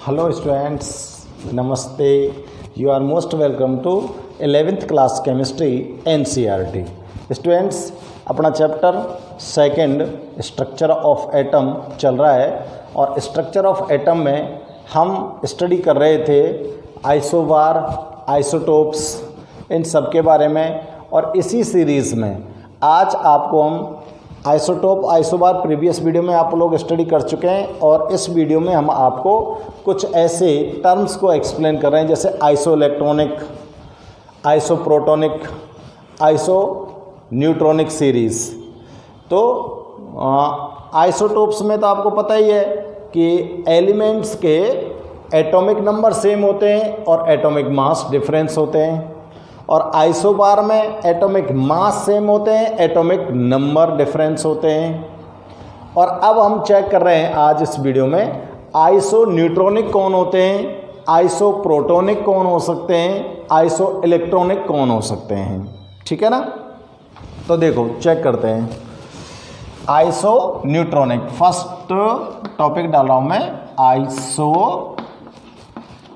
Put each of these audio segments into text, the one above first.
Hello students, नमस्ते। You are most welcome to 11th class chemistry NCERT। Students, अपना chapter second structure of atom चल रहा है और स्ट्रक्चर ऑफ एटम में हम स्टडी कर रहे थे आइसोबार, आइसोटोप्स, इन सब के बारे में। और इसी सीरीज़ में आज आपको हम आइसोटोप, आइसोबार प्रीवियस वीडियो में आप लोग स्टडी कर चुके हैं और इस वीडियो में हम आपको कुछ ऐसे टर्म्स को एक्सप्लेन कर रहे हैं जैसे iso electronic, iso protonic, iso neutronic series. तो आइसोटोप्स में तो आपको पता ही है कि एलिमेंट्स के एटॉमिक नंबर सेम होते हैं और एटॉमिक मास डिफरेंस होते हैं। और आइसोबार में एटॉमिक मास सेम होते हैं, एटॉमिक नंबर डिफरेंस होते हैं। और अब हम चेक कर रहे हैं आज इस वीडियो में आइसो न्यूट्रॉनिक कौन होते हैं, आइसो प्रोटोनिक कौन हो सकते हैं, आइसो इलेक्ट्रॉनिक कौन हो सकते हैं। ठीक है ना। तो देखो चेक करते हैं आइसो न्यूट्रॉनिक। फर्स्ट टॉपिक डाल रहा हूं मैं, iso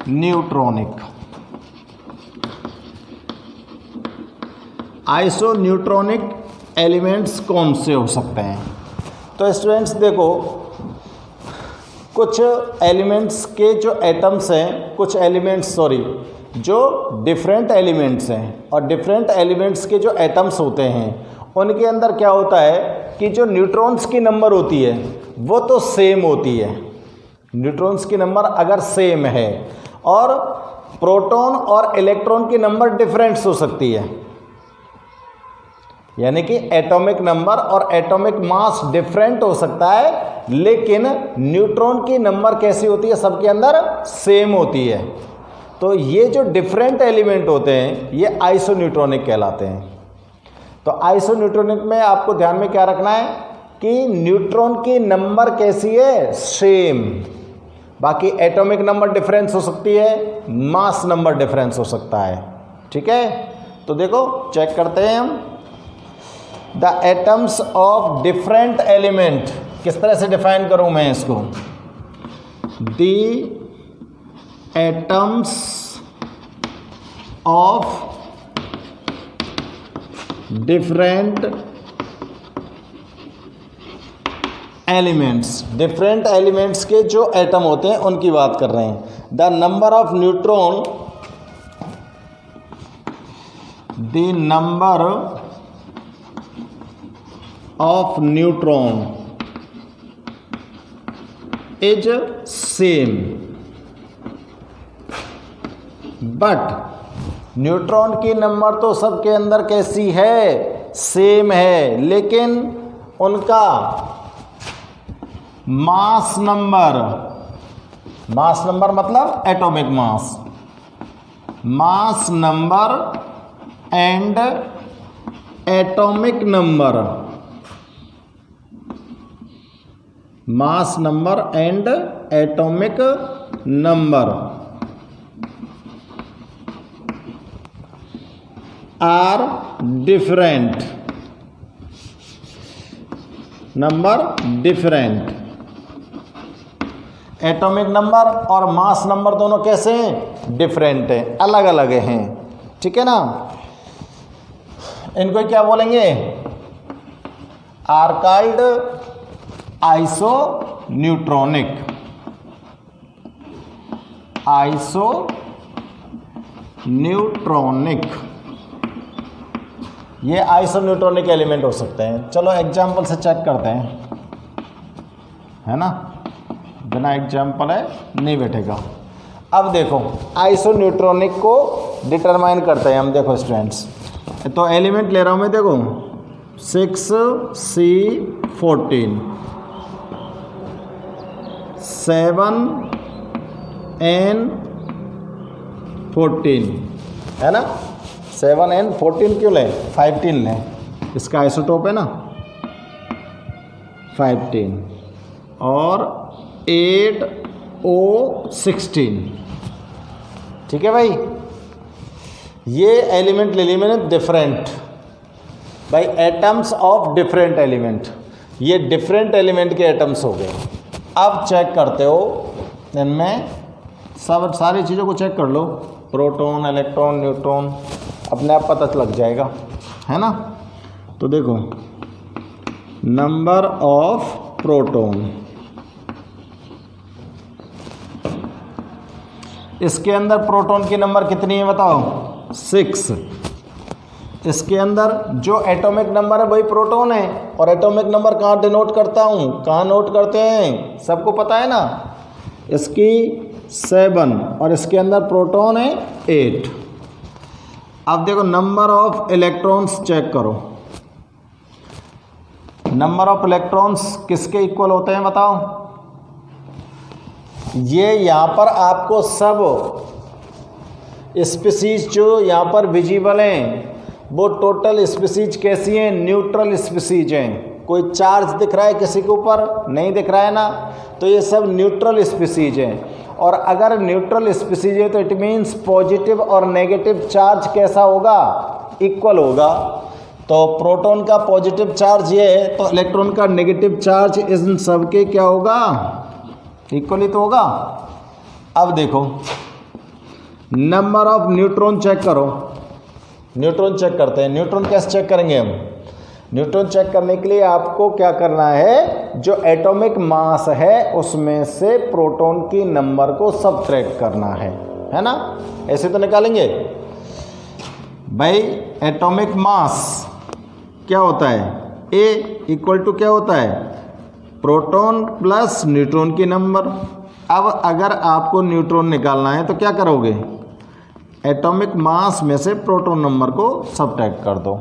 neutronic. Iso neutronic elements कौन से हो सकते हैं। तो स्टूडेंट्स देखो, कुछ एलिमेंट्स के जो एटम्स हैं, कुछ एलिमेंट्स जो डिफरेंट एलिमेंट्स हैं और डिफरेंट एलिमेंट्स के जो एटम्स होते हैं उनके अंदर क्या होता है कि जो न्यूट्रॉन्स की नंबर होती है वो तो सेम होती है। न्यूट्रॉन्स की नंबर अगर सेम है और प्रोटॉन और इलेक्ट्रॉन की नंबर डिफरेंट्स हो सकती है, यानी कि एटॉमिक नंबर और एटॉमिक मास डिफरेंट हो सकता है, लेकिन न्यूट्रॉन की नंबर कैसी होती है, सबके अंदर सेम होती है। तो ये जो डिफरेंट एलिमेंट होते हैं ये आइसोन्यूट्रॉनिक कहलाते हैं। तो आइसोन्यूट्रॉनिक में आपको ध्यान में क्या रखना है कि न्यूट्रॉन की नंबर कैसी है, सेम। बाकी एटॉमिक नंबर डिफरेंस हो सकती है, मास नंबर डिफरेंस हो सकता है। ठीक है। तो देखो चेक करते हैं हम the atoms of different element. किस तरह से डिफाइन करूं मैं इसको, the atoms of different elements. Different elements के जो एटम होते हैं उनकी बात कर रहे हैं। The number of neutron, the number of neutron is same, but neutron की नंबर तो सबके अंदर कैसी है, सेम है, लेकिन उनका मास नंबर, मास नंबर मतलब atomic mass, mass number and atomic number, mass number and atomic number are different, number different. Atomic number और मास नंबर दोनों कैसे हैं, डिफरेंट हैं, अलग अलग हैं। ठीक है ना। इनको क्या बोलेंगे, are called isoneutronic, isoneutronic. ये आइसो न्यूट्रॉनिक एलिमेंट हो सकते हैं। चलो एग्जाम्पल से चेक करते हैं, है ना। बिना एग्जाम्पल है नहीं बैठेगा। अब देखो आइसो न्यूट्रॉनिक को डिटरमाइन करते हैं हम। देखो स्टूडेंट्स, तो एलिमेंट ले रहा हूं मैं, देखो 6C14, 7N14, है ना। 7N14 क्यों लें, 15 लें, इसका आइसोटोप है ना 15, और 8O16। ठीक है भाई, ये एलिमेंट ले लिए मैंने डिफरेंट, भाई एटम्स ऑफ डिफरेंट एलिमेंट। ये डिफरेंट एलिमेंट के एटम्स हो गए। अब चेक करते हो इनमें सब सारी चीज़ों को चेक कर लो, प्रोटॉन, इलेक्ट्रॉन, न्यूट्रॉन, अपने आप पता लग जाएगा, है ना। तो देखो नंबर ऑफ प्रोटॉन, इसके अंदर प्रोटॉन की नंबर कितनी है बताओ, 6। इसके अंदर जो एटॉमिक नंबर है वही प्रोटॉन है, और एटॉमिक नंबर कहाँ डिनोट करता हूँ, कहाँ नोट करते हैं, सबको पता है ना। इसकी 7 और इसके अंदर प्रोटॉन है 8। अब देखो नंबर ऑफ इलेक्ट्रॉन्स चेक करो, नंबर ऑफ इलेक्ट्रॉन्स किसके इक्वल होते हैं बताओ। ये यहाँ पर आपको सब स्पीसीज जो यहाँ पर विजिबल हैं वो टोटल स्पीसीज कैसी हैं, न्यूट्रल स्पीसीज हैं। कोई चार्ज दिख रहा है किसी के ऊपर, नहीं दिख रहा है ना, तो ये सब न्यूट्रल स्पीसीज हैं। और अगर न्यूट्रल स्पीसीज है तो इट मीन्स पॉजिटिव और नेगेटिव चार्ज कैसा होगा, इक्वल होगा। तो प्रोटॉन का पॉजिटिव चार्ज ये है तो इलेक्ट्रॉन का नेगेटिव चार्ज इन सब के क्या होगा, इक्वल ही तो होगा। अब देखो नंबर ऑफ न्यूट्रॉन चेक करो, न्यूट्रॉन चेक करते हैं। न्यूट्रॉन कैसे चेक करेंगे हम, न्यूट्रॉन चेक करने के लिए आपको क्या करना है, जो एटॉमिक मास है उसमें से प्रोटॉन की नंबर को सबट्रैक्ट करना है ना। ऐसे तो निकालेंगे भाई। एटॉमिक मास क्या होता है, ए इक्वल टू क्या होता है, प्रोटॉन प्लस न्यूट्रॉन की नंबर। अब अगर आपको न्यूट्रॉन निकालना है तो क्या करोगे, एटॉमिक मास में से प्रोटॉन नंबर को सबट्रैक्ट कर दो।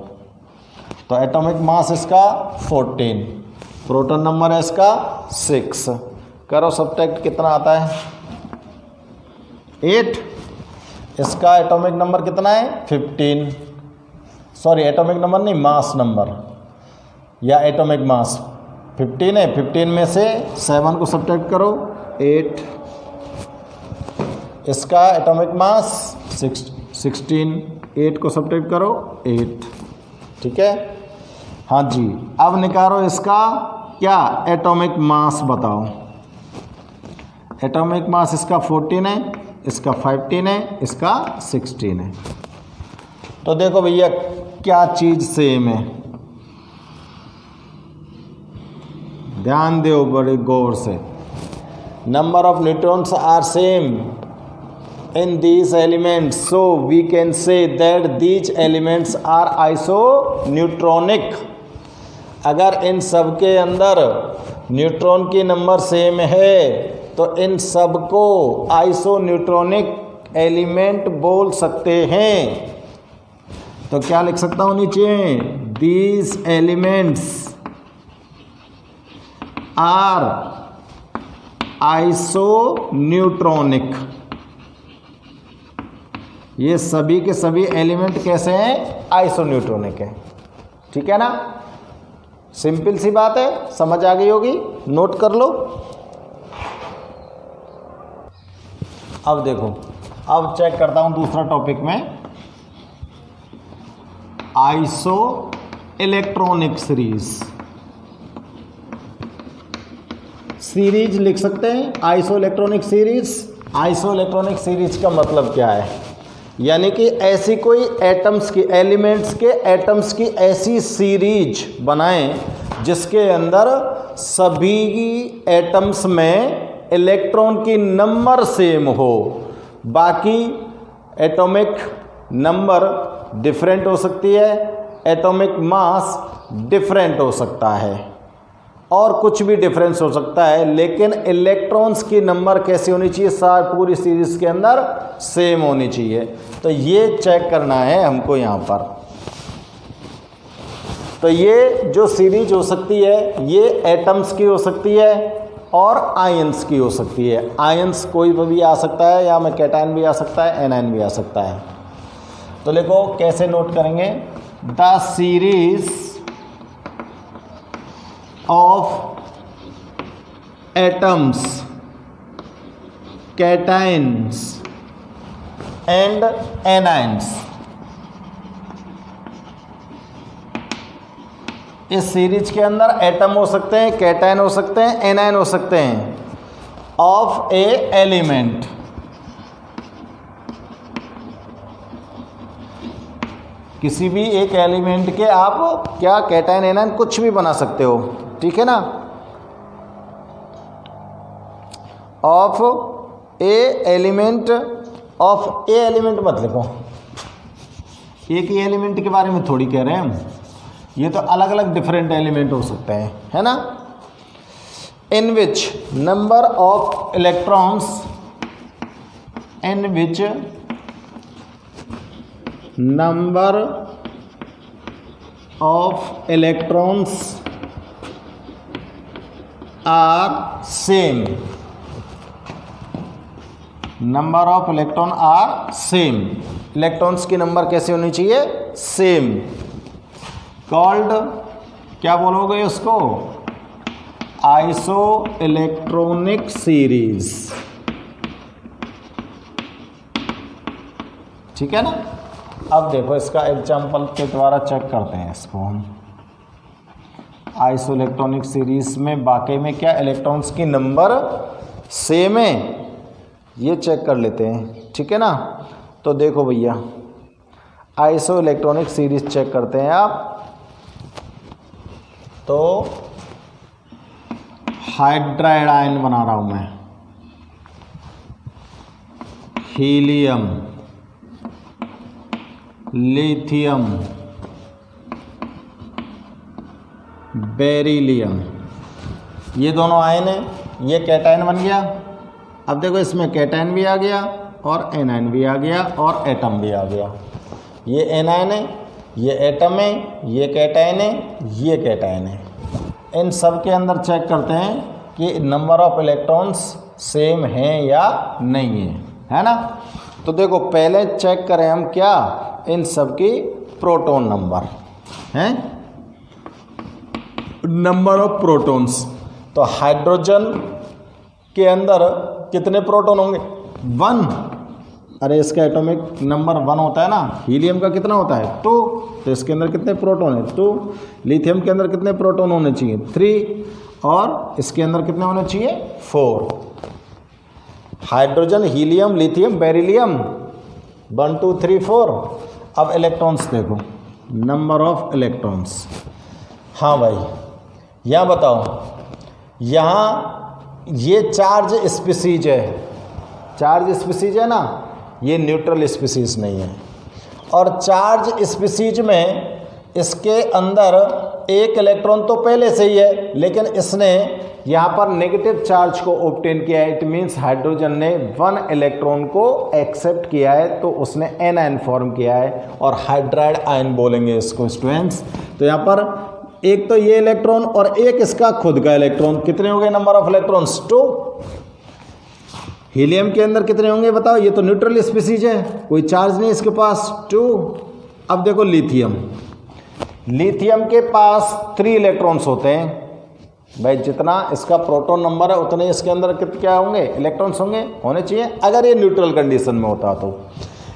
तो एटॉमिक मास इसका 14, प्रोटॉन नंबर है इसका 6, करो सबट्रैक्ट, कितना आता है 8। इसका एटॉमिक नंबर कितना है 15, सॉरी एटॉमिक नंबर नहीं, मास नंबर या एटॉमिक मास 15 है। 15 में से 7 को सबट्रैक्ट करो 8। इसका एटॉमिक मास 16, 8 को सबट्रैक्ट करो 8, ठीक है। हाँ जी, अब निकालो इसका क्या एटॉमिक मास बताओ। एटॉमिक मास इसका 14 है, इसका 15 है, इसका 16 है। तो देखो भैया क्या चीज़ सेम है, ध्यान दो बड़े गौर से। Number of neutrons are same in these elements, so we can say that these elements are isoneutronic। अगर इन सब के अंदर न्यूट्रॉन की नंबर सेम है तो इन सब को आइसोन्यूट्रॉनिक एलिमेंट बोल सकते हैं। तो क्या लिख सकता हूँ नीचे, these elements are isoneutronic। ये सभी के सभी एलिमेंट कैसे हैं, आइसोन्यूट्रॉनिक है, ठीक है ना। सिंपल सी बात है, समझ आ गई होगी, नोट कर लो। अब देखो, अब चेक करता हूं दूसरा टॉपिक में, आइसो इलेक्ट्रॉनिक सीरीज लिख सकते हैं, iso electronic series. Iso electronic series का मतलब क्या है, यानी कि ऐसी कोई एटम्स की, एलिमेंट्स के एटम्स की ऐसी सीरीज बनाएं जिसके अंदर सभी एटम्स में इलेक्ट्रॉन की नंबर सेम हो, बाकी एटॉमिक नंबर डिफरेंट हो सकती है, एटॉमिक मास डिफरेंट हो सकता है, और कुछ भी डिफरेंस हो सकता है, लेकिन इलेक्ट्रॉन्स की नंबर कैसी होनी चाहिए, सारी पूरी सीरीज के अंदर सेम होनी चाहिए। तो ये चेक करना है हमको यहाँ पर। तो ये जो सीरीज हो सकती है ये एटम्स की हो सकती है और आयंस की हो सकती है। आयंस कोई भी आ सकता है, या में कैटायन भी आ सकता है, एनायन भी आ सकता है। तो देखो कैसे नोट करेंगे, the series of atoms, cations and anions। इस सीरीज के अंदर एटम हो सकते हैं, कैटायन हो सकते हैं, एनायन हो सकते हैं, ऑफ ए एलिमेंट। किसी भी एक एलिमेंट के आप क्या कैटायन एनायन कुछ भी बना सकते हो, ठीक है ना। Of A element, of A element मत लिखो, एक ही एलिमेंट के बारे में थोड़ी कह रहे हैं हम, ये तो अलग अलग डिफरेंट एलिमेंट हो सकते हैं, है ना। In which number of electrons, in which number of electrons are same, number of electron are same, electrons की नंबर कैसे होनी चाहिए, सेम, कॉल्ड, क्या बोलोगे उसको, आइसो इलेक्ट्रॉनिक सीरीज, ठीक है ना। अब देखो इसका एग्जाम्पल के द्वारा चेक करते हैं इसको हम। आइसो इलेक्ट्रॉनिक सीरीज में वाकई में क्या इलेक्ट्रॉन्स की नंबर सेम है, ये चेक कर लेते हैं, ठीक है ना। तो देखो भैया आइसो इलेक्ट्रॉनिक सीरीज चेक करते हैं आप, तो हाइड्राइड आयन बना रहा हूं मैं, हीलियम, लिथियम, बेरिलियम, ये दोनों आयन है, ये कैटायन बन गया। अब देखो इसमें कैटायन भी आ गया और एनायन भी आ गया और एटम भी आ गया। ये एनायन है, ये एटम है, ये कैटायन है, ये कैटायन है। इन सब के अंदर चेक करते हैं कि नंबर ऑफ इलेक्ट्रॉन्स सेम हैं या नहीं है ना। तो देखो पहले चेक करें हम क्या, इन सब की प्रोटॉन नंबर हैं, नंबर ऑफ प्रोटॉन्स। तो हाइड्रोजन के अंदर कितने प्रोटॉन होंगे, 1, अरे इसका एटॉमिक नंबर 1 होता है ना। हीलियम का कितना होता है, 2, तो इसके अंदर कितने प्रोटॉन है, 2। लिथियम के अंदर कितने प्रोटॉन होने चाहिए, 3, और इसके अंदर कितने होने चाहिए, 4। Hydrogen, helium, lithium, beryllium, 1 2 3 4। अब इलेक्ट्रॉन्स देखो, नंबर ऑफ इलेक्ट्रॉन्स। हाँ भाई यहाँ बताओ, यहाँ ये चार्ज स्पीसीज है, चार्ज स्पीसीज है ना, ये न्यूट्रल स्पीसीज नहीं है। और चार्ज स्पीसीज में इसके अंदर एक इलेक्ट्रॉन तो पहले से ही है, लेकिन इसने यहाँ पर नेगेटिव चार्ज को ऑब्टेन किया है। इट मीन्स हाइड्रोजन ने 1 इलेक्ट्रॉन को एक्सेप्ट किया है, तो उसने एनायन फॉर्म किया है और हाइड्राइड आयन बोलेंगे इसको स्टूडेंट्स। तो यहाँ पर एक तो ये इलेक्ट्रॉन और एक इसका खुद का इलेक्ट्रॉन, कितने हो गए नंबर ऑफ इलेक्ट्रॉन्स, 2। हीलियम के अंदर कितने होंगे बताओ, ये तो न्यूट्रल स्पीसीज है, कोई चार्ज नहीं इसके पास, 2। अब देखो लिथियम, लिथियम के पास 3 इलेक्ट्रॉन्स होते हैं भाई, जितना इसका प्रोटॉन नंबर है उतने इसके अंदर क्या होंगे, इलेक्ट्रॉन्स होने चाहिए, अगर ये न्यूट्रल कंडीशन में होता तो।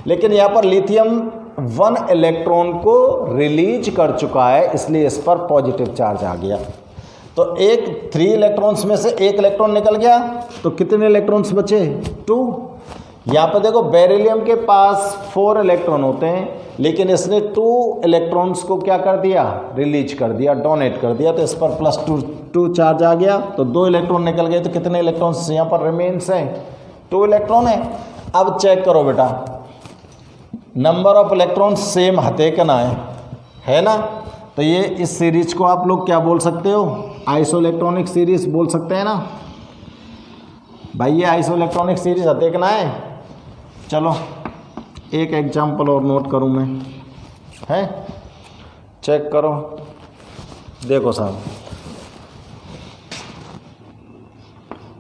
लेकिन यहाँ पर लिथियम 1 इलेक्ट्रॉन को रिलीज कर चुका है, इसलिए इस पर पॉजिटिव चार्ज आ गया। तो 3 इलेक्ट्रॉन्स में से 1 इलेक्ट्रॉन निकल गया, तो कितने इलेक्ट्रॉन्स बचे, 2। यहाँ पर देखो बेरिलियम के पास 4 इलेक्ट्रॉन होते हैं, लेकिन इसने 2 इलेक्ट्रॉन्स को क्या कर दिया, रिलीज कर दिया, डोनेट कर दिया, तो इस पर +2 चार्ज आ गया, तो 2 इलेक्ट्रॉन निकल गए। तो कितने इलेक्ट्रॉन्स यहाँ पर रिमेन्स हैं, 2 इलेक्ट्रॉन है। अब चेक करो बेटा, नंबर ऑफ इलेक्ट्रॉन सेम हते का ना है ना। तो ये इस सीरीज को आप लोग क्या बोल सकते हो, आइसो इलेक्ट्रॉनिक सीरीज बोल सकते हैं ना भाई। ये आइसो इलेक्ट्रॉनिक सीरीज हते का ना है। चलो एक एग्जाम्पल और नोट करूं मैं, है चेक करो, देखो साहब,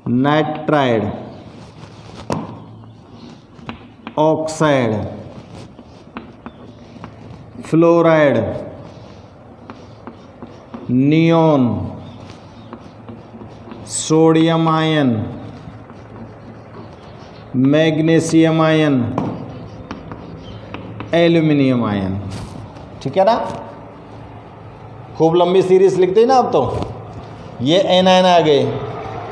nitride, oxide, fluoride, neon, sodium ion, magnesium ion, aluminium ion, ठीक है ना। खूब लंबी सीरीज लिखते हैं ना। अब तो ये एनायन आ गए,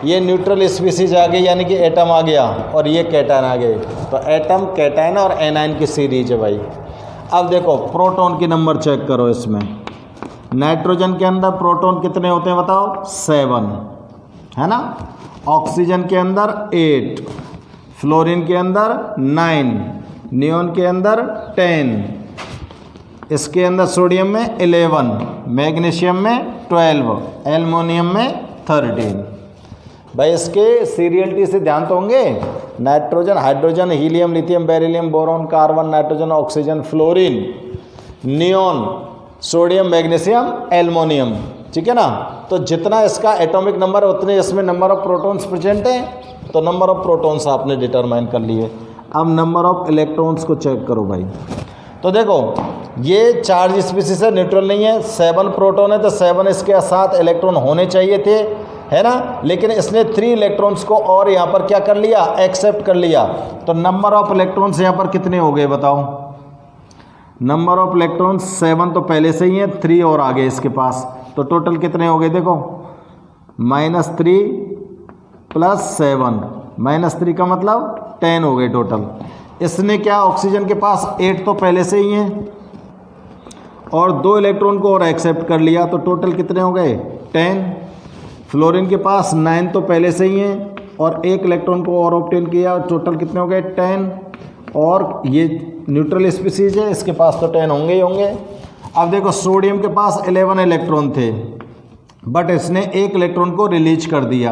ये न्यूट्रल स्पीसीज आ गई, यानी कि एटम आ गया, और ये कैटायन आ गए। तो एटम, कैटायन और एनायन की सीरीज है भाई। अब देखो प्रोटॉन के नंबर चेक करो इसमें। नाइट्रोजन के अंदर प्रोटॉन कितने होते हैं बताओ? 7, है ना। ऑक्सीजन के अंदर 8, फ्लोरीन के अंदर 9, नियोन के अंदर 10, इसके अंदर सोडियम में 11, मैग्नीशियम में 12, एल्युमिनियम में 13। भाई इसके सीरियलिटी से ध्यान तो होंगे। Nitrogen, hydrogen, helium, lithium, beryllium, boron, carbon, nitrogen, oxygen, fluorine, neon, sodium, magnesium, aluminium, ठीक है ना। तो जितना इसका एटॉमिक नंबर है उतने इसमें नंबर ऑफ प्रोटॉन्स प्रेजेंट हैं। तो नंबर ऑफ प्रोटॉन्स आपने डिटरमाइन कर लिए। अब नंबर ऑफ इलेक्ट्रॉन्स को चेक करो भाई। तो देखो ये चार्ज स्पीसीज है, न्यूट्रल नहीं है। 7 प्रोटॉन है तो 7 इसके साथ इलेक्ट्रॉन होने चाहिए थे, है ना। लेकिन इसने 3 इलेक्ट्रॉन्स को और यहाँ पर क्या कर लिया? एक्सेप्ट कर लिया। तो नंबर ऑफ इलेक्ट्रॉन्स यहाँ पर कितने हो गए बताओ? नंबर ऑफ इलेक्ट्रॉन्स 7 तो पहले से ही है, 3 और आगे इसके पास। तो टोटल कितने हो गए देखो? -3 + 7, -3 का मतलब 10 हो गए टोटल। इसने क्या, ऑक्सीजन के पास 8 तो पहले से ही हैं और 2 इलेक्ट्रॉन को और एक्सेप्ट कर लिया। तो टोटल कितने हो गए? 10। फ्लोरीन के पास 9 तो पहले से ही हैं और 1 इलेक्ट्रॉन को और ऑब्टेन किया। टोटल कितने हो गए? 10। और ये न्यूट्रल स्पीसीज है, इसके पास तो 10 होंगे ही होंगे। अब देखो सोडियम के पास 11 इलेक्ट्रॉन थे, बट इसने 1 इलेक्ट्रॉन को रिलीज कर दिया।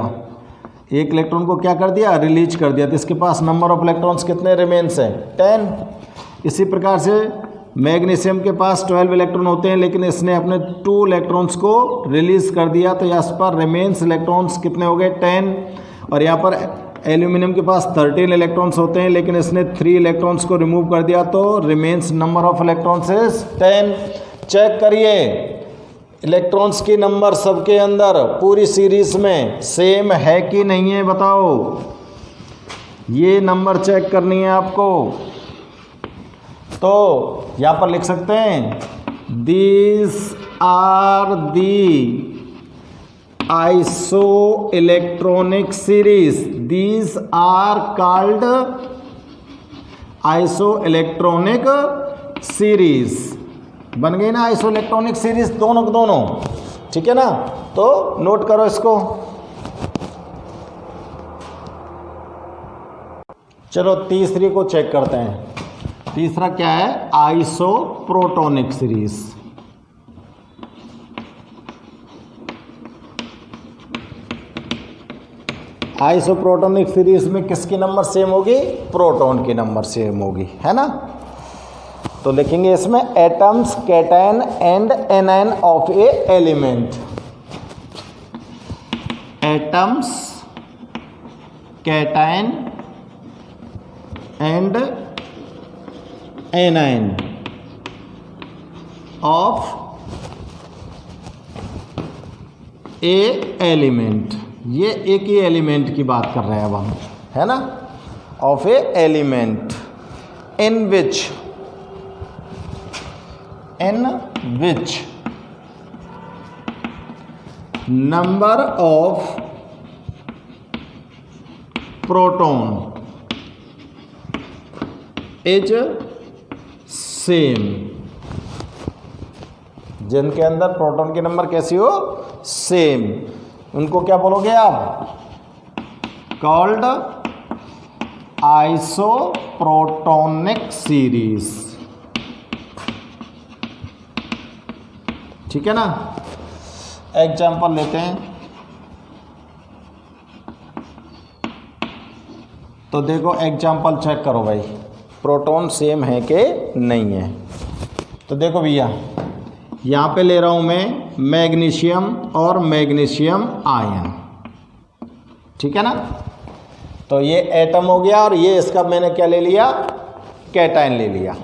1 इलेक्ट्रॉन को क्या कर दिया? रिलीज कर दिया। तो इसके पास नंबर ऑफ इलेक्ट्रॉन्स कितने रिमेन्स हैं? 10। इसी प्रकार से मैग्नीशियम के पास 12 इलेक्ट्रॉन होते हैं, लेकिन इसने अपने 2 इलेक्ट्रॉन्स को रिलीज कर दिया। तो यहाँ पर रिमेन्स इलेक्ट्रॉन्स कितने हो गए? 10। और यहाँ पर एल्यूमिनियम के पास 13 इलेक्ट्रॉन्स होते हैं, लेकिन इसने 3 इलेक्ट्रॉन्स को रिमूव कर दिया। तो remains number of electrons is 10। Check करिए इलेक्ट्रॉन्स की नंबर सबके अंदर पूरी सीरीज में सेम है कि नहीं है बताओ। ये नंबर चेक करनी है आपको। तो यहाँ पर लिख सकते हैं these are the isoelectronic series. These are called isoelectronic series. बन गई ना आइसो इलेक्ट्रॉनिक सीरीज दोनों के दोनों, ठीक है ना। तो नोट करो इसको। चलो तीसरी को चेक करते हैं। तीसरा क्या है? आइसोप्रोटोनिक सीरीज। आइसोप्रोटोनिक सीरीज में किसकी नंबर सेम होगी? प्रोटॉन की नंबर सेम होगी, है ना। तो लिखेंगे इसमें atoms cation and anion of A element. Atoms cation and anion of A element. ये एक ही एलिमेंट की बात कर रहे हैं अब हम, है ना। Of A element in which number of proton is same। जिनके अंदर प्रोटॉन की नंबर कैसी हो? सेम। उनको क्या बोलोगे आप? कॉल्ड आइसोप्रोटोनिक सीरीज, ठीक है ना। एग्जाम्पल लेते हैं। तो देखो एग्जाम्पल चेक करो भाई, प्रोटॉन सेम है कि नहीं है। तो देखो भैया यहाँ पे ले रहा हूँ मैं मैग्नीशियम और मैग्नीशियम आयन, ठीक है ना। तो ये एटम हो गया और ये इसका मैंने क्या ले लिया? कैटायन ले लिया।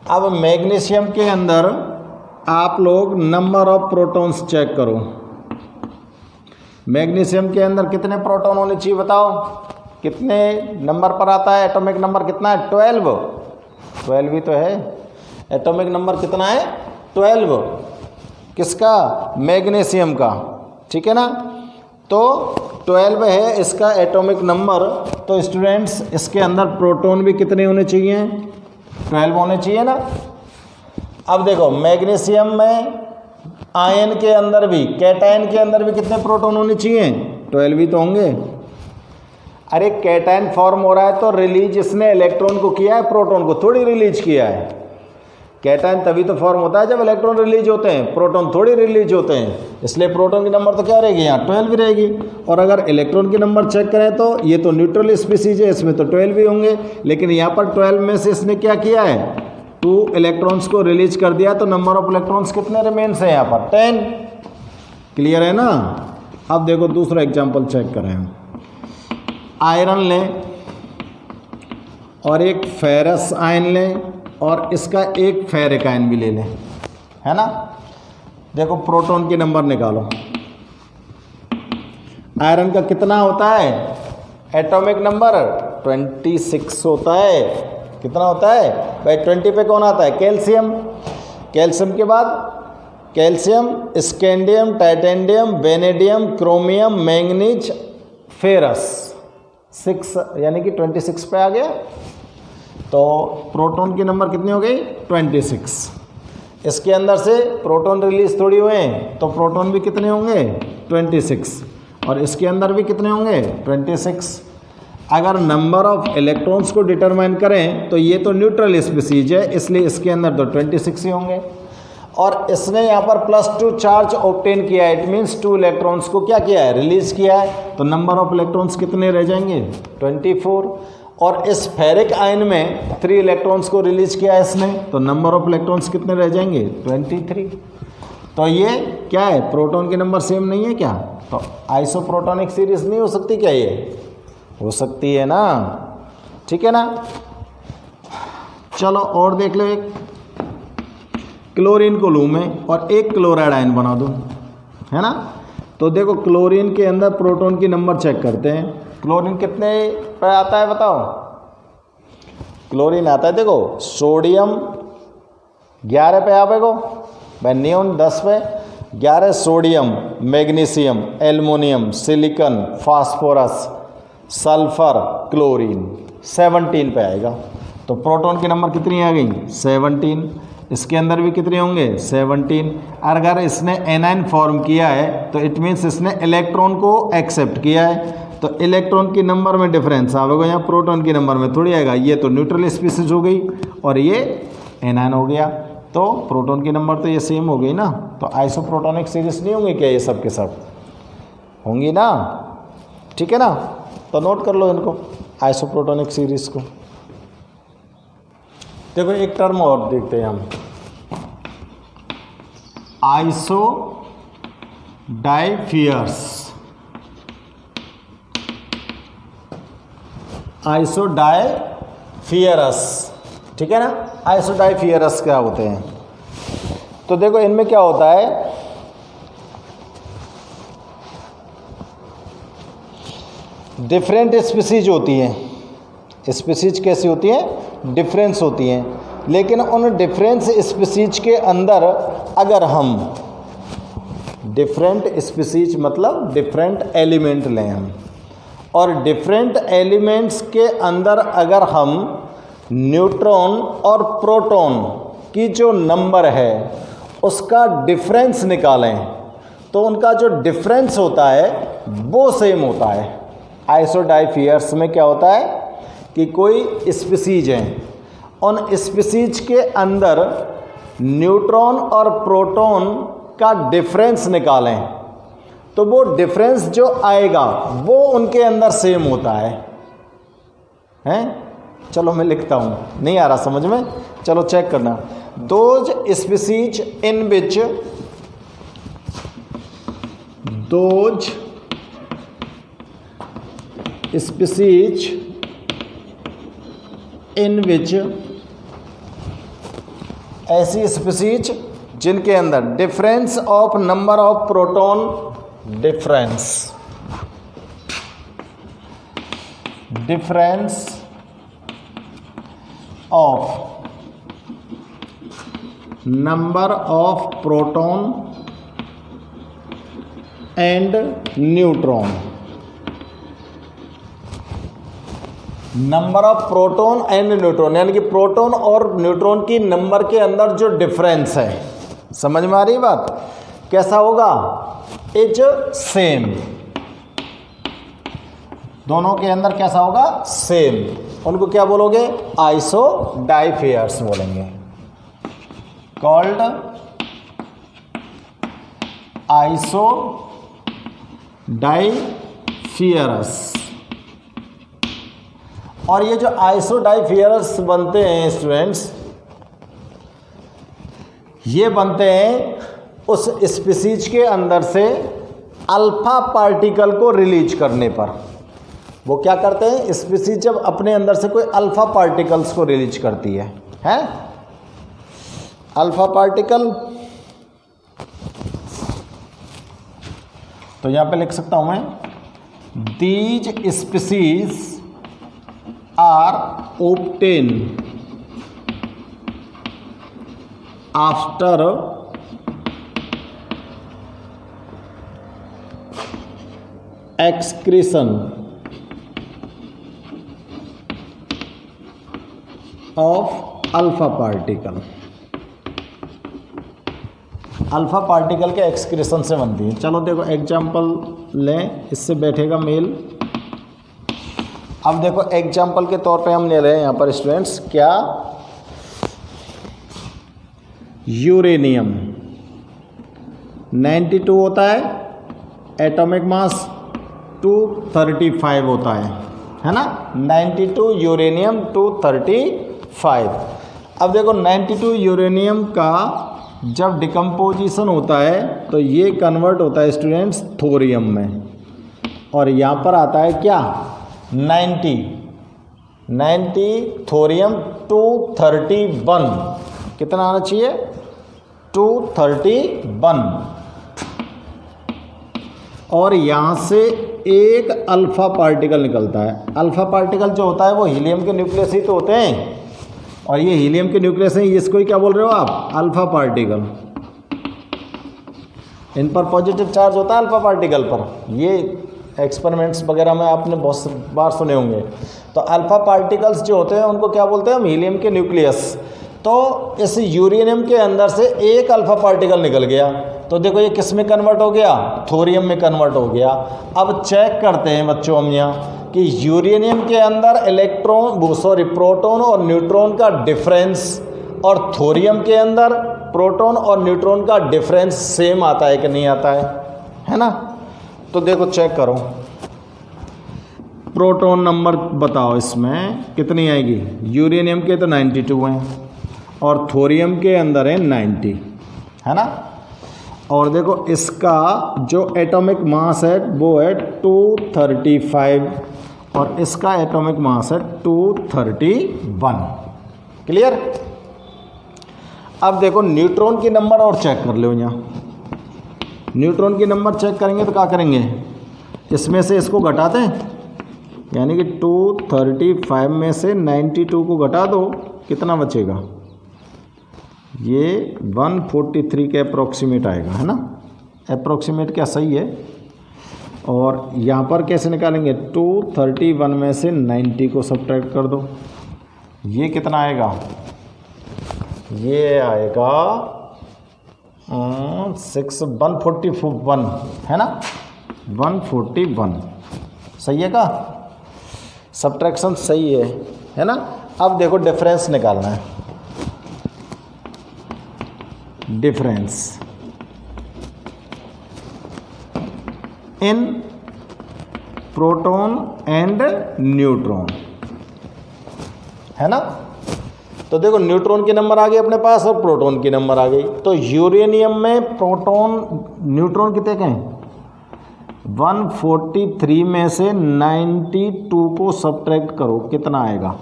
अब मैग्नीशियम के अंदर आप लोग नंबर ऑफ प्रोटॉन्स चेक करो। मैग्नीशियम के अंदर कितने प्रोटॉन होने चाहिए बताओ? कितने नंबर पर आता है? एटॉमिक नंबर कितना है? 12 ही तो है। एटॉमिक नंबर कितना है? 12। किसका? मैग्नीशियम का, ठीक है ना। तो 12 है इसका एटॉमिक नंबर। तो स्टूडेंट्स इसके अंदर प्रोटॉन भी कितने होने चाहिए? 12 होने चाहिए ना। अब देखो मैग्नीशियम में आयन के अंदर भी, कैटायन के अंदर भी कितने प्रोटॉन होने चाहिए? 12 ही तो होंगे। अरे कैटायन फॉर्म हो रहा है तो रिलीज इसने इलेक्ट्रॉन को किया है, प्रोटॉन को थोड़ी रिलीज किया है। कैटायन तभी तो फॉर्म होता है जब इलेक्ट्रॉन रिलीज होते हैं, प्रोटॉन थोड़ी रिलीज होते हैं। इसलिए प्रोटॉन की नंबर तो क्या रहेगी यहाँ? 12 रहेगी। और अगर इलेक्ट्रॉन की नंबर चेक करें तो ये तो न्यूट्रल स्पीसीज है, इसमें तो 12 भी होंगे। लेकिन यहाँ पर 12 में से इसने क्या किया है? 2 इलेक्ट्रॉन्स को रिलीज कर दिया, तो नंबर ऑफ इलेक्ट्रॉन्स कितने रिमेन्स हैं यहाँ पर? 10। क्लियर है ना? अब देखो दूसरा एग्जाम्पल चेक करें हम। आयरन लें और एक फेरस आयन लें और इसका एक फेरिक आयन भी ले लें, है ना। देखो प्रोटॉन के नंबर निकालो। आयरन का कितना होता है? एटॉमिक नंबर 26 होता है। कितना होता है भाई? 20 पे कौन आता है? कैल्शियम। कैल्शियम के बाद calcium, scandium, titanium, vanadium, chromium, manganese, ferrous. 6 यानी कि 26 पे आ गया। तो प्रोटॉन की नंबर कितनी हो गई? 26। इसके अंदर से प्रोटॉन रिलीज थोड़ी हुए हैं, तो प्रोटॉन भी कितने होंगे? 26। और इसके अंदर भी कितने होंगे? 26। अगर नंबर ऑफ इलेक्ट्रॉन्स को डिटरमाइन करें तो ये तो न्यूट्रल स्पीसीज है, इसलिए इसके अंदर तो 26 ही होंगे। और इसने यहाँ पर +2 चार्ज ऑब्टेन किया है, इट मीन्स 2 इलेक्ट्रॉन्स को क्या किया है? रिलीज किया है। तो नंबर ऑफ इलेक्ट्रॉन्स कितने रह जाएंगे? 24। और इस फेरिक आयन में 3 इलेक्ट्रॉन्स को रिलीज किया है इसने, तो नंबर ऑफ इलेक्ट्रॉन्स कितने रह जाएंगे? 23। तो ये क्या है? प्रोटॉन के नंबर सेम नहीं है क्या? तो आइसोप्रोटॉनिक सीरीज नहीं हो सकती क्या? ये हो सकती है ना, ठीक है ना। चलो और देख लो, एक क्लोरीन को लूँ मैं और एक क्लोराइड आयन बना दूँ, है ना। तो देखो क्लोरीन के अंदर प्रोटॉन की नंबर चेक करते हैं। क्लोरीन कितने पे आता है बताओ? क्लोरीन आता है देखो, सोडियम 11 पे आवेगा भाई, नियोन 10 पे, 11 sodium, magnesium, aluminium, silicon, phosphorus, sulphur, chlorine 17 पे आएगा। तो प्रोटॉन की नंबर कितनी आ गई? 17। इसके अंदर भी कितने होंगे? 17। अगर इसने एनायन फॉर्म किया है तो इट मीन्स इसने इलेक्ट्रॉन को एक्सेप्ट किया है, तो इलेक्ट्रॉन की नंबर में डिफरेंस आएगा, यहाँ प्रोटॉन की नंबर में थोड़ी आएगा। ये तो न्यूट्रल स्पीसीज हो गई और ये एनायन हो गया, तो प्रोटॉन की नंबर तो ये सेम हो गई ना। तो आइसोप्रोटॉनिक सीरीज नहीं होंगी क्या? ये सब के सब होंगी ना, ठीक है ना। तो नोट कर लो इनको, आइसोप्रोटॉनिक सीरीज को। देखो एक टर्म और देखते हैं हम, आइसो डाइफियर्स। आइसोडाइफियरस, ठीक है ना। आइसोडाइफियरस क्या होते हैं? तो देखो इनमें क्या होता है, डिफरेंट स्पीसीज होती हैं। स्पीसीज कैसी होती हैं? डिफरेंस होती हैं। लेकिन उन डिफरेंस स्पीसीज के अंदर अगर हम डिफरेंट स्पीसीज मतलब डिफरेंट एलिमेंट लें हम, और डिफरेंट एलिमेंट्स के अंदर अगर हम न्यूट्रॉन और प्रोटॉन की जो नंबर है उसका डिफरेंस निकालें, तो उनका जो डिफरेंस होता है वो सेम होता है। आइसोडाइफियर्स में क्या होता है कि कोई स्पीसीज है, उन स्पीसीज के अंदर न्यूट्रॉन और प्रोटॉन का डिफरेंस निकालें, तो वो डिफरेंस जो आएगा वो उनके अंदर सेम होता है। हैं? चलो मैं लिखता हूँ, नहीं आ रहा समझ में? चलो चेक करना। दोज स्पीसीज इन विच ऐसी स्पीसीज जिनके अंदर difference of number of proton, difference of number of proton and neutron, number of proton and neutron, यानी कि प्रोटॉन और न्यूट्रॉन की नंबर के अंदर जो डिफरेंस है, समझ में आ रही बात, कैसा होगा, इज सेम, दोनों के अंदर कैसा होगा, सेम। उनको क्या बोलोगे, आइसो डाइफेयर्स बोलेंगे, कॉल्ड आइसो डाइफियरस। और ये जो आइसो डाइफियरस बनते हैं स्टूडेंट्स, ये बनते हैं उस स्पीसीज के अंदर से अल्फा पार्टिकल को रिलीज करने पर। वो क्या करते हैं, स्पीसीज जब अपने अंदर से कोई अल्फा पार्टिकल्स को रिलीज करती है, अल्फा पार्टिकल। तो यहां पे लिख सकता हूं मैं, these species are obtain after excretion of alpha particle। Alpha particle के एक्सक्रीशन से बनती है। चलो देखो एग्जाम्पल लें, इससे बैठेगा मेल। अब देखो एग्जाम्पल के तौर पे हम ले रहे हैं यहाँ पर स्टूडेंट्स, क्या, यूरेनियम 92 होता है, एटॉमिक मास 235 होता है ना, 92 यूरेनियम 235। अब देखो 92 यूरेनियम का जब डिकम्पोजिशन होता है तो ये कन्वर्ट होता है स्टूडेंट्स थोरियम में, और यहाँ पर आता है क्या, 90 थोरियम 231, कितना आना चाहिए, 231। और यहाँ से एक अल्फा पार्टिकल निकलता है। अल्फा पार्टिकल जो होता है वो हीलियम के न्यूक्लियस ही तो होते हैं, और ये हीलियम के न्यूक्लियस हैं, इसको ही क्या बोल रहे हो आप, अल्फा पार्टिकल। इन पर पॉजिटिव चार्ज होता है अल्फा पार्टिकल पर, ये एक्सपेरिमेंट्स वगैरह में आपने बहुत बार सुने होंगे। तो अल्फा पार्टिकल्स जो होते हैं उनको क्या बोलते हैं हम, हीलियम के न्यूक्लियस। तो इस यूरेनियम के अंदर से एक अल्फा पार्टिकल निकल गया, तो देखो ये किस में कन्वर्ट हो गया, थोरियम में कन्वर्ट हो गया। अब चेक करते हैं बच्चों हम यहाँ कि यूरेनियम के अंदर प्रोटॉन और न्यूट्रॉन का डिफरेंस और थोरियम के अंदर प्रोटॉन और न्यूट्रॉन का डिफरेंस सेम आता है कि नहीं आता है ना। तो देखो चेक करो, प्रोटॉन नंबर बताओ इसमें कितनी आएगी, यूरेनियम के तो 92 हैं और थोरियम के अंदर है 90, है ना। और देखो इसका जो एटॉमिक मास है वो है 235 और इसका एटॉमिक मास है 231। क्लियर। अब देखो न्यूट्रॉन की नंबर और चेक कर लो। यहाँ न्यूट्रॉन की नंबर चेक करेंगे तो क्या करेंगे, इसमें से इसको घटाते हैं, यानी कि 235 में से 92 को घटा दो, कितना बचेगा, ये 143 के अप्रोक्सीमेट आएगा, है ना। अप्रोक्सीमेट क्या सही है। और यहाँ पर कैसे निकालेंगे, 231 में से 90 को सब्ट्रैक्ट कर दो, ये कितना आएगा, ये आएगा 141, है ना, 141 सही है का, सब्ट्रैक्शन सही है ना। अब देखो डिफरेंस निकालना है, difference in proton and neutron, है ना। तो देखो न्यूट्रॉन की नंबर आ गई अपने पास और प्रोटॉन की नंबर आ गई। तो यूरेनियम में प्रोटॉन न्यूट्रॉन कितने के हैं, 143 में से 92 को सब्ट्रैक्ट करो, कितना आएगा,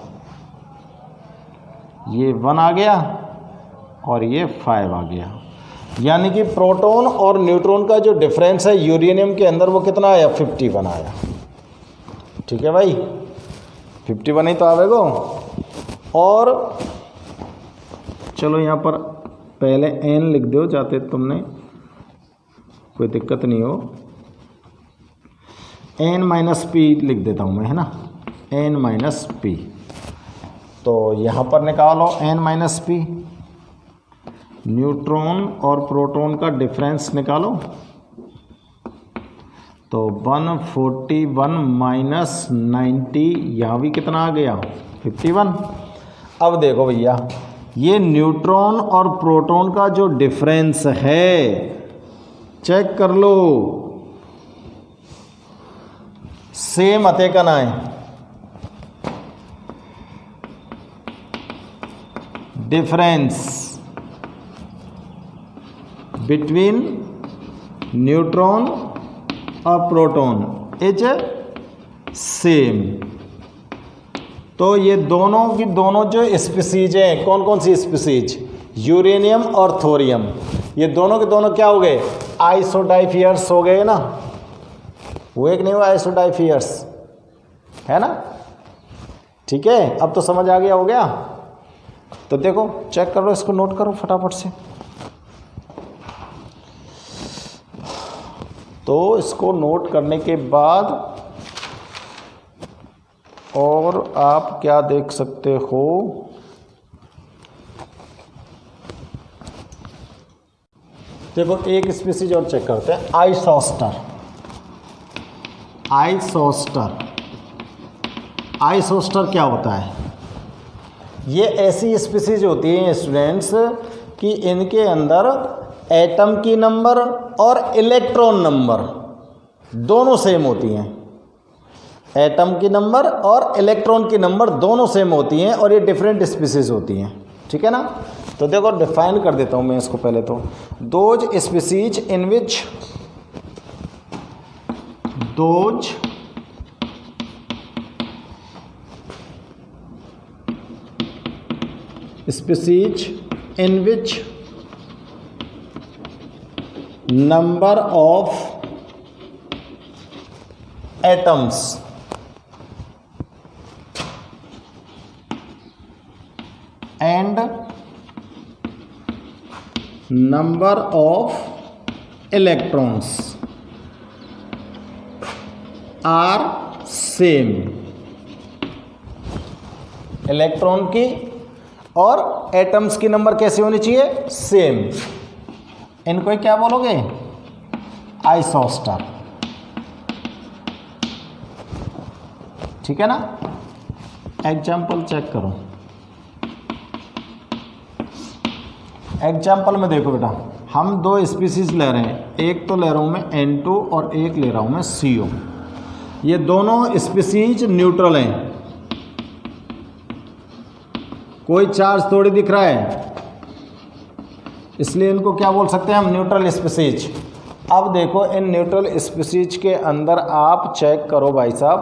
ये 1 आ गया और ये 5 आ गया। यानी कि प्रोटॉन और न्यूट्रॉन का जो डिफरेंस है यूरेनियम के अंदर वो कितना आया, 51 आया। ठीक है भाई, 51 ही तो आवेगा। और चलो यहाँ पर पहले n लिख दो जाते तुमने, कोई दिक्कत नहीं हो, n - p लिख देता हूँ मैं, है ना। N minus P. तो यहाँ पर निकालो एन माइनस पी, न्यूट्रॉन और प्रोटॉन का डिफरेंस निकालो। तो 141 माइनस 90, यहाँ भी कितना आ गया 51। अब देखो भैया, ये न्यूट्रॉन और प्रोटॉन का जो डिफरेंस है चेक कर लो, सेम अते का ना है। डिफरेंस बिटवीन न्यूट्रॉन और प्रोटॉन इज सेम। तो ये दोनों की दोनों जो स्पीसीज हैं, कौन कौन सी स्पीसीज, यूरेनियम और थोरियम, ये दोनों के दोनों क्या हो गए, आइसोडाइफियर्स हो गए ना। वो एक नहीं हुआ आइसोडाइफियर्स, है ना। ठीक है, अब तो समझ आ गया, हो गया। तो देखो चेक करो, इसको नोट करो फटाफट से। तो इसको नोट करने के बाद और आप क्या देख सकते हो, देखो एक स्पीसीज और चेक करते हैं, आइसोस्टर। आइसोस्टर, आइसोस्टर क्या होता है, ये ऐसी स्पीसीज होती हैं स्टूडेंट्स कि इनके अंदर एटम की नंबर और इलेक्ट्रॉन नंबर दोनों सेम होती हैं। एटम की नंबर और इलेक्ट्रॉन की नंबर दोनों सेम होती हैं और ये डिफरेंट स्पीसीज होती हैं। ठीक है ना। तो देखो डिफाइन कर देता हूँ मैं इसको पहले। तो those species in which, those species in which number of atoms and number of electrons are same। Electron की और एटम्स की नंबर कैसे होनी चाहिए, सेम। इनको क्या बोलोगे, आइसोस्टर। ठीक है ना। एग्जाम्पल चेक करो। एग्जाम्पल में देखो बेटा, हम दो स्पीसीज ले रहे हैं, एक तो ले रहा हूं मैं N2 और एक ले रहा हूं मैं CO। ये दोनों स्पीसीज न्यूट्रल हैं, कोई चार्ज थोड़ी दिख रहा है, इसलिए इनको क्या बोल सकते हैं हम, न्यूट्रल स्पीसीज। अब देखो इन न्यूट्रल स्पीसीज के अंदर आप चेक करो भाई साहब,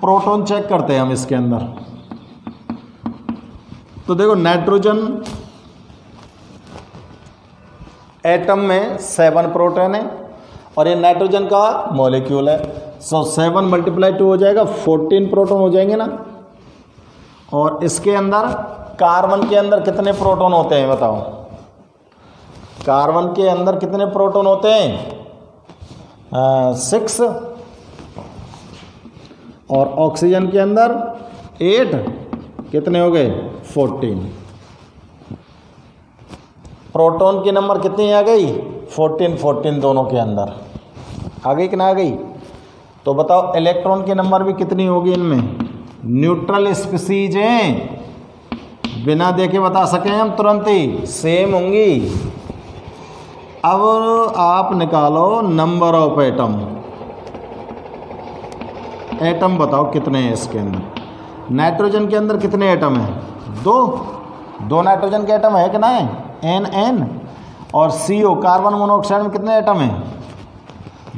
प्रोटॉन चेक करते हैं हम इसके अंदर। तो देखो नाइट्रोजन एटम में 7 प्रोटॉन है और ये नाइट्रोजन का मॉलिक्यूल है। सो 7 × 2 हो जाएगा, 14 प्रोटॉन हो जाएंगे ना। और इसके अंदर कार्बन के अंदर कितने प्रोटॉन होते हैं बताओ, कार्बन के अंदर कितने प्रोटॉन होते हैं, 6। और ऑक्सीजन के अंदर 8, कितने हो गए 14। प्रोटॉन की नंबर कितनी आ गई, 14 दोनों के अंदर आ गई कि ना आ गई। तो बताओ इलेक्ट्रॉन की नंबर भी कितनी होगी इनमें, न्यूट्रल स्पीसीज हैं, बिना देखे बता सकें हम तुरंत ही, सेम होंगी। अब आप निकालो नंबर ऑफ एटम। एटम बताओ कितने हैं इसके अंदर। नाइट्रोजन के अंदर कितने एटम हैं, 2 नाइट्रोजन के एटम है कि ना है, N। और CO कार्बन मोनोऑक्साइड में कितने एटम हैं,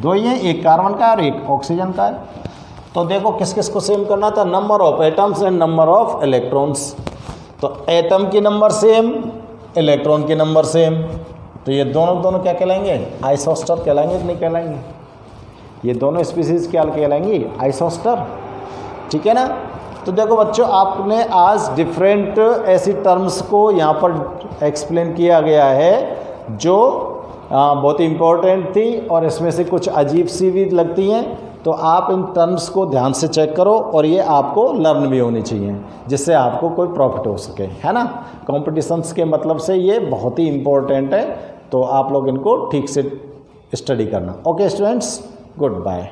2 ही हैं, एक कार्बन का और एक ऑक्सीजन का है। तो देखो किस किस को सेम करना था, number of atoms and number of electrons. तो एटम की नंबर सेम, इलेक्ट्रॉन की नंबर सेम, तो ये दोनों क्या कहलाएंगे, आइसोस्टर कहलाएंगे कि नहीं कहलाएंगे, ये दोनों स्पीसीज क्या कहलाएंगी, आइसोस्टर। ठीक है ना। तो देखो बच्चों, आपने आज डिफरेंट ऐसी टर्म्स को यहाँ पर एक्सप्लेन किया गया है जो बहुत ही इम्पोर्टेंट थी और इसमें से कुछ अजीब सी भी लगती हैं, तो आप इन टर्म्स को ध्यान से चेक करो और ये आपको लर्न भी होनी चाहिए, जिससे आपको कोई प्रॉफिट हो सके, है ना। कॉम्पिटिशन्स के मतलब से ये बहुत ही इम्पोर्टेंट है, तो आप लोग इनको ठीक से स्टडी करना। Okay students, good bye.